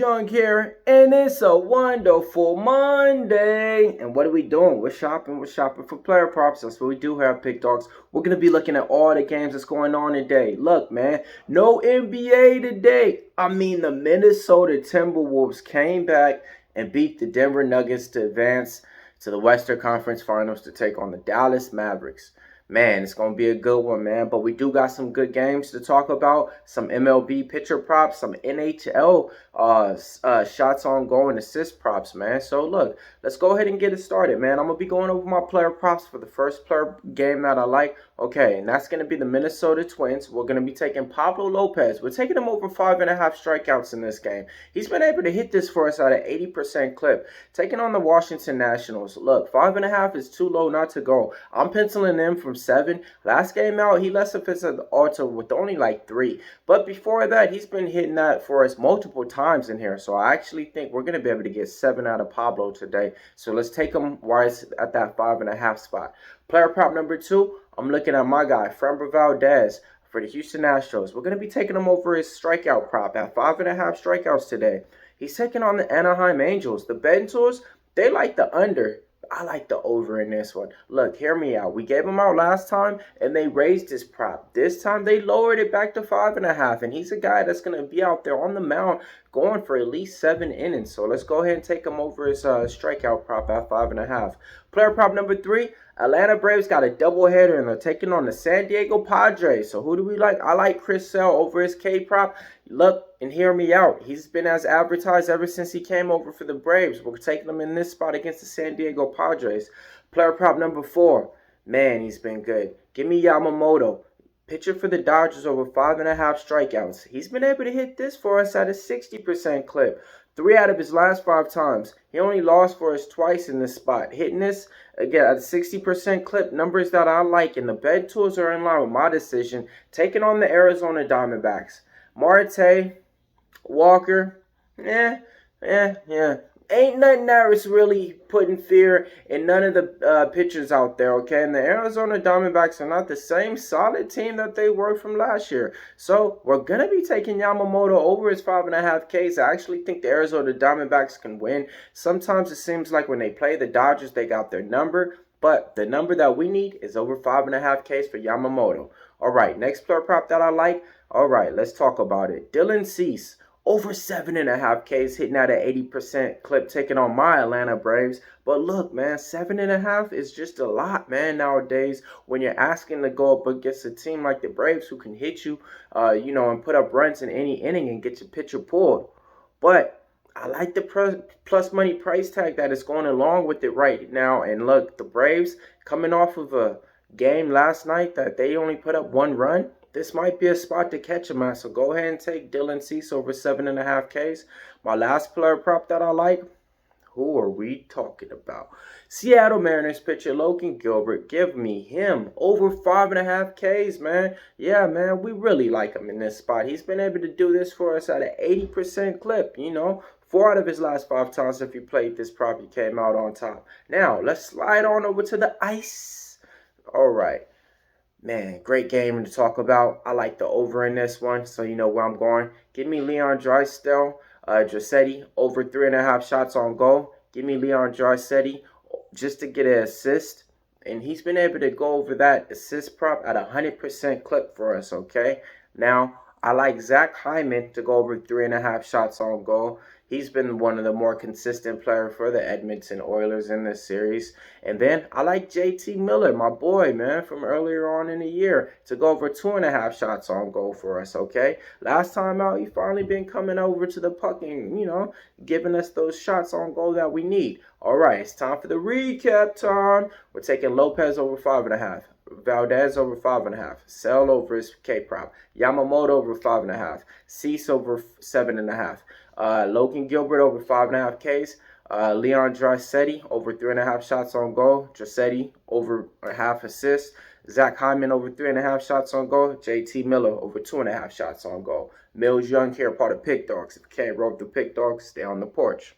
Young here, and it's a wonderful Monday. And what are we doing? We're shopping. We're shopping for player props. That's what we do here at PickDawgz. We're going to be looking at all the games that's going on today. Look, man, no NBA today. I mean, the Minnesota Timberwolves came back and beat the Denver Nuggets to advance to the Western Conference Finals to take on the Dallas Mavericks. Man, it's going to be a good one, man. But we do got some good games to talk about. Some MLB pitcher props, some NHL shots on goal and assist props, man. So, look, let's go ahead and get it started, man. I'm going to be going over my player props for the first player game that I like. Okay, and that's going to be the Minnesota Twins. We're going to be taking Pablo Lopez. We're taking him over 5.5 strikeouts in this game. He's been able to hit this for us at an 80% clip. Taking on the Washington Nationals. Look, 5.5 is too low not to go. I'm penciling in from 7. Last game out, he left us at the altar with only like 3. But before that, he's been hitting that for us multiple times in here. So I actually think we're going to be able to get 7 out of Pablo today. So let's take him while it's at that 5.5 spot. Player prop number 2, I'm looking at my guy, Framber Valdez for the Houston Astros. We're going to be taking him over his strikeout prop at 5.5 strikeouts today. He's taking on the Anaheim Angels. The Bentors, they like the under. I like the over in this one. Look, hear me out. We gave him out last time, and they raised his prop. This time, they lowered it back to 5.5, and he's a guy that's going to be out there on the mound going for at least 7 innings. So let's go ahead and take him over his strikeout prop at 5.5. Player prop number 3, Atlanta Braves got a doubleheader, and they're taking on the San Diego Padres. So who do we like? I like Chris Sale over his K prop. Look and hear me out. He's been as advertised ever since he came over for the Braves. We're taking him in this spot against the San Diego Padres. Player prop number 4. Man, he's been good. Give me Yamamoto. Pitcher for the Dodgers over 5.5 strikeouts. He's been able to hit this for us at a 60% clip. 3 out of his last 5 times. He only lost for us twice in this spot. Hitting this, again, at a 60% clip. Numbers that I like. And the bet tools are in line with my decision. Taking on the Arizona Diamondbacks. Marte, Walker, yeah. Ain't nothing that's really putting fear in none of the pitchers out there, okay? And the Arizona Diamondbacks are not the same solid team that they were from last year. So we're going to be taking Yamamoto over his 5.5 Ks. I actually think the Arizona Diamondbacks can win. Sometimes it seems like when they play the Dodgers, they got their number. But the number that we need is over 5.5 Ks for Yamamoto. All right, next player prop that I like. All right, let's talk about it. Dylan Cease. Over 7.5 Ks, hitting at an 80% clip, taking on my Atlanta Braves. But look, man, 7.5 is just a lot, man, nowadays when you're asking to go up against a team like the Braves who can hit you, and put up runs in any inning and get your pitcher pulled. But I like the plus money price tag that is going along with it right now. And look, the Braves coming off of a game last night that they only put up 1 run. This might be a spot to catch him at, so go ahead and take Dylan Cease over 7.5 Ks. My last player prop that I like, who are we talking about? Seattle Mariners pitcher Logan Gilbert. Give me him over 5.5 Ks, man. Yeah, man, we really like him in this spot. He's been able to do this for us at an 80% clip, 4 out of his last 5 times if he played this prop, he came out on top. Now, let's slide on over to the ice. All right. Man, great game to talk about. I like the over in this one, so you know where I'm going. Give me Leon Draisaitl, over 3.5 shots on goal. Give me Leon Draisaitl just to get an assist. And he's been able to go over that assist prop at 100% clip for us, okay? Now, I like Zach Hyman to go over 3.5 shots on goal. He's been one of the more consistent players for the Edmonton Oilers in this series. And then I like JT Miller, my boy, man, from earlier on in the year, to go over 2.5 shots on goal for us, okay? Last time out, he finally been coming over to the puck and, giving us those shots on goal that we need. All right, it's time for the recap time. We're taking Lopez over 5.5. Valdez over 5.5. Sell over his K prop. Yamamoto over 5.5. Cease over 7.5. Logan Gilbert over 5.5 Ks. Leon Draisaitl over 3.5 shots on goal. Draisaitl over a half assist. Zach Hyman over 3.5 shots on goal. JT Miller over 2.5 shots on goal. Millz Young here, part of PickDawgz. If you can't roll the PickDawgz, stay on the porch.